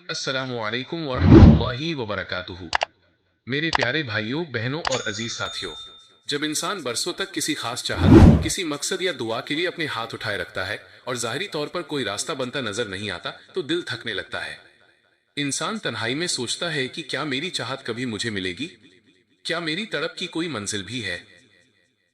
अस्सलामु अलैकुम वरहमतुल्लाहि वबरकातुहू। मेरे प्यारे भाइयों, बहनों और अजीज साथियों, जब इंसान बरसों तक किसी खास चाहत, किसी मकसद या दुआ के लिए अपने हाथ उठाए रखता है और जाहिरी तौर पर कोई रास्ता बनता नजर नहीं आता, तो दिल थकने लगता है। इंसान तन्हाई में सोचता है कि क्या मेरी चाहत कभी मुझे मिलेगी? क्या मेरी तड़प की कोई मंजिल भी है?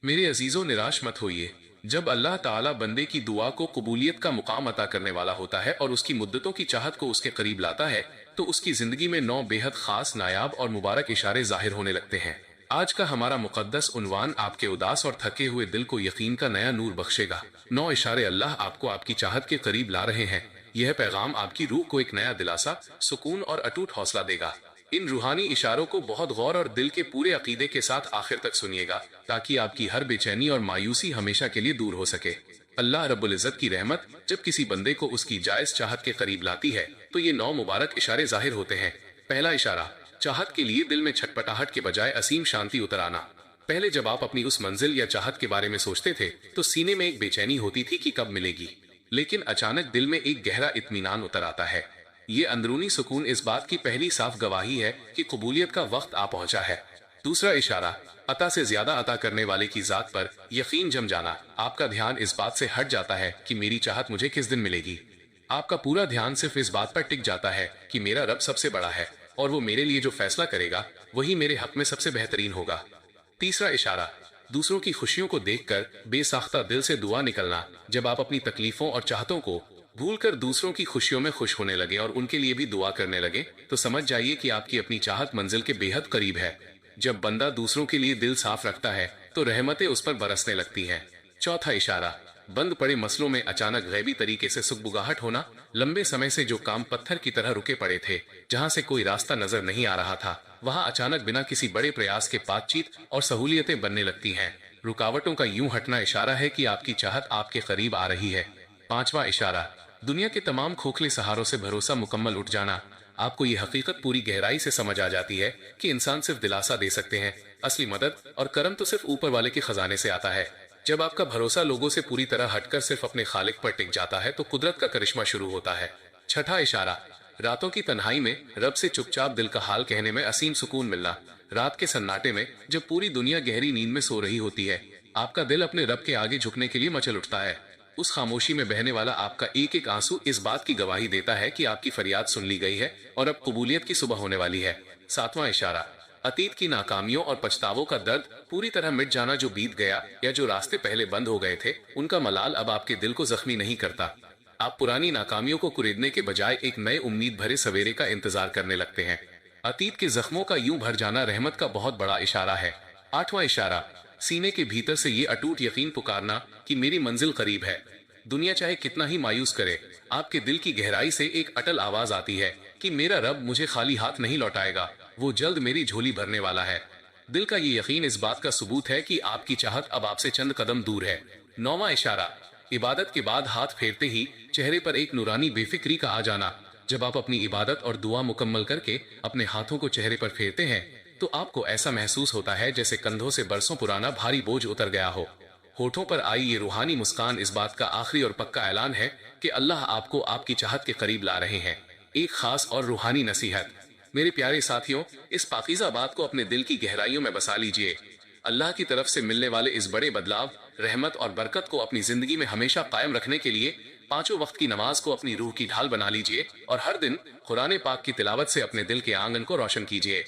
मेरे अजीजों, निराश मत होइए। जब अल्लाह ताला बंदे की दुआ को कबूलियत का मुकाम अता करने वाला होता है और उसकी मुद्दतों की चाहत को उसके करीब लाता है, तो उसकी जिंदगी में 9 बेहद खास, नायाब और मुबारक इशारे जाहिर होने लगते हैं। आज का हमारा मुकद्दस उन्वान आपके उदास और थके हुए दिल को यकीन का नया नूर बख्शेगा। 9 इशारे अल्लाह आपको आपकी चाहत के करीब ला रहे हैं। यह पैगाम आपकी रूह को एक नया दिलासा, सुकून और अटूट हौसला देगा। इन रूहानी इशारों को बहुत गौर और दिल के पूरे अकीदे के साथ आखिर तक सुनिएगा, ताकि आपकी हर बेचैनी और मायूसी हमेशा के लिए दूर हो सके। अल्लाह रब्बुल इज्जत की रहमत जब किसी बंदे को उसकी जायज चाहत के करीब लाती है, तो ये 9 मुबारक इशारे जाहिर होते हैं। पहला इशारा, चाहत के लिए दिल में छटपटाहट के बजाय असीम शांति उतर आना। पहले जब आप अपनी उस मंजिल या चाहत के बारे में सोचते थे, तो सीने में एक बेचैनी होती थी कि कब मिलेगी। लेकिन अचानक दिल में एक गहरा इत्मीनान उतर आता है। ये अंदरूनी सुकून इस बात की पहली साफ गवाही है कि कबूलियत का वक्त आ पहुंचा है। दूसरा इशारा, अता से ज्यादा अता करने वाले की जात पर यकीन जम जाना। आपका ध्यान इस बात से हट जाता है कि मेरी चाहत मुझे किस दिन मिलेगी। आपका पूरा ध्यान सिर्फ इस बात पर टिक जाता है कि मेरा रब सबसे बड़ा है और वो मेरे लिए जो फैसला करेगा वही मेरे हक में सबसे बेहतरीन होगा। तीसरा इशारा, दूसरों की खुशियों को देखकर बेसाख्ता दिल से दुआ निकलना। जब आप अपनी तकलीफों और चाहतों को भूलकर दूसरों की खुशियों में खुश होने लगे और उनके लिए भी दुआ करने लगे, तो समझ जाइए कि आपकी अपनी चाहत मंजिल के बेहद करीब है। जब बंदा दूसरों के लिए दिल साफ रखता है, तो रहमतें उस पर बरसने लगती हैं। चौथा इशारा, बंद पड़े मसलों में अचानक गैबी तरीके से सुगबुगाहट होना। लंबे समय से जो काम पत्थर की तरह रुके पड़े थे, जहां से कोई रास्ता नजर नहीं आ रहा था, वहां अचानक बिना किसी बड़े प्रयास के बातचीत और सहूलियतें बनने लगती हैं। रुकावटों का यूं हटना इशारा है कि आपकी चाहत आपके करीब आ रही है। पांचवा इशारा, दुनिया के तमाम खोखले सहारों से भरोसा मुकम्मल उठ जाना। आपको ये हकीकत पूरी गहराई से समझ आ जाती है कि इंसान सिर्फ दिलासा दे सकते हैं, असली मदद और करम तो सिर्फ ऊपर वाले के खजाने से आता है। जब आपका भरोसा लोगों से पूरी तरह हटकर सिर्फ अपने खालिक पर टिक जाता है, तो कुदरत का करिश्मा शुरू होता है। छठा इशारा, रातों की तन्हाई में रब से चुपचाप दिल का हाल कहने में असीम सुकून मिलना। रात के सन्नाटे में जब पूरी दुनिया गहरी नींद में सो रही होती है, आपका दिल अपने रब के आगे झुकने के लिए मचल उठता है। उस खामोशी में बहने वाला आपका एक एक आंसू इस बात की गवाही देता है कि आपकी फरियाद सुन ली गई है और अब कबूलियत की सुबह होने वाली है। सातवां इशारा, अतीत की नाकामियों और पछतावों का दर्द पूरी तरह मिट जाना। जो बीत गया या जो रास्ते पहले बंद हो गए थे, उनका मलाल अब आपके दिल को जख्मी नहीं करता। आप पुरानी नाकामियों को कुरेदने के बजाय एक नए उम्मीद भरे सवेरे का इंतजार करने लगते हैं। अतीत के जख्मों का यूं भर जाना रहमत का बहुत बड़ा इशारा है। आठवां इशारा, सीने के भीतर से ये अटूट यकीन पुकारना कि मेरी मंजिल करीब है। दुनिया चाहे कितना ही मायूस करे, आपके दिल की गहराई से एक अटल आवाज आती है कि मेरा रब मुझे खाली हाथ नहीं लौटाएगा, वो जल्द मेरी झोली भरने वाला है। दिल का ये यकीन इस बात का सबूत है कि आपकी चाहत अब आपसे चंद कदम दूर है। नौवां इशारा, इबादत के बाद हाथ फेरते ही चेहरे पर एक नूरानी बेफिक्री का आ जाना। जब आप अपनी इबादत और दुआ मुकम्मल करके अपने हाथों को चेहरे पर फेरते हैं, तो आपको ऐसा महसूस होता है जैसे कंधों से बरसों पुराना भारी बोझ उतर गया हो। होठों पर आई ये रूहानी मुस्कान इस बात का आखिरी और पक्का ऐलान है कि अल्लाह आपको आपकी चाहत के करीब ला रहे हैं। एक खास और रूहानी नसीहत, मेरे प्यारे साथियों, इस पाकीज़ा बात को अपने दिल की गहराइयों में बसा लीजिए। अल्लाह की तरफ से मिलने वाले इस बड़े बदलाव, रहमत और बरकत को अपनी जिंदगी में हमेशा कायम रखने के लिए पांचों वक्त की नमाज को अपनी रूह की ढाल बना लीजिए और हर दिन कुरान पाक की तिलावत से अपने दिल के आंगन को रोशन कीजिए।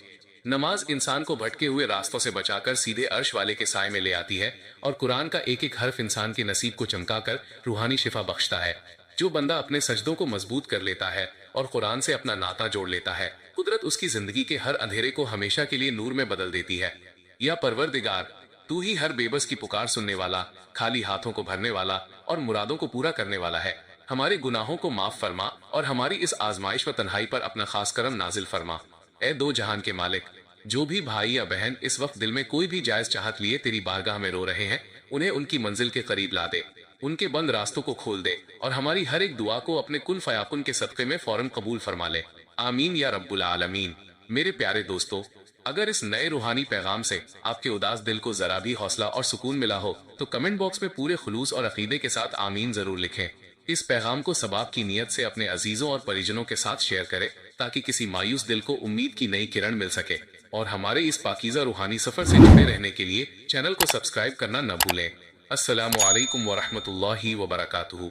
नमाज इंसान को भटके हुए रास्तों से बचाकर सीधे अर्श वाले के साए में ले आती है और कुरान का एक एक हर्फ इंसान के नसीब को चमकाकर रूहानी शिफा बख्शता है। जो बंदा अपने सजदों को मजबूत कर लेता है और कुरान से अपना नाता जोड़ लेता है, कुदरत उसकी जिंदगी के हर अंधेरे को हमेशा के लिए नूर में बदल देती है। या परवरदिगार, तू ही हर बेबस की पुकार सुनने वाला, खाली हाथों को भरने वाला और मुरादों को पूरा करने वाला है। हमारे गुनाहों को माफ फरमा और हमारी इस आजमाइश व तन्हाई पर अपना खास करम नाजिल फरमा। ए दो जहान के मालिक, जो भी भाई या बहन इस वक्त दिल में कोई भी जायज चाहत लिए तेरी बारगाह में रो रहे हैं, उन्हें उनकी मंजिल के करीब ला दे, उनके बंद रास्तों को खोल दे और हमारी हर एक दुआ को अपने कुन फयाकुन के सदक़े में फौरन कबूल फरमा ले। आमीन या रब्बुल आलमीन। मेरे प्यारे दोस्तों, अगर इस नए रूहानी पैगाम से आपके उदास दिल को जरा भी हौसला और सुकून मिला हो, तो कमेंट बॉक्स में पूरे खुलूस और अकीदे के साथ आमीन जरूर लिखें। اس پیغام کو ثواب کی نیت سے اپنے عزیزوں اور پریجنوں کے ساتھ شیئر کریں تاکہ کسی مایوس دل کو امید کی نئی کرن مل سکے، اور ہمارے اس پاکیزہ روحانی سفر سے جڑے رہنے کے لیے چینل کو سبسکرائب کرنا نہ بھولیں۔ السلام علیکم ورحمۃ اللہ وبرکاتہ۔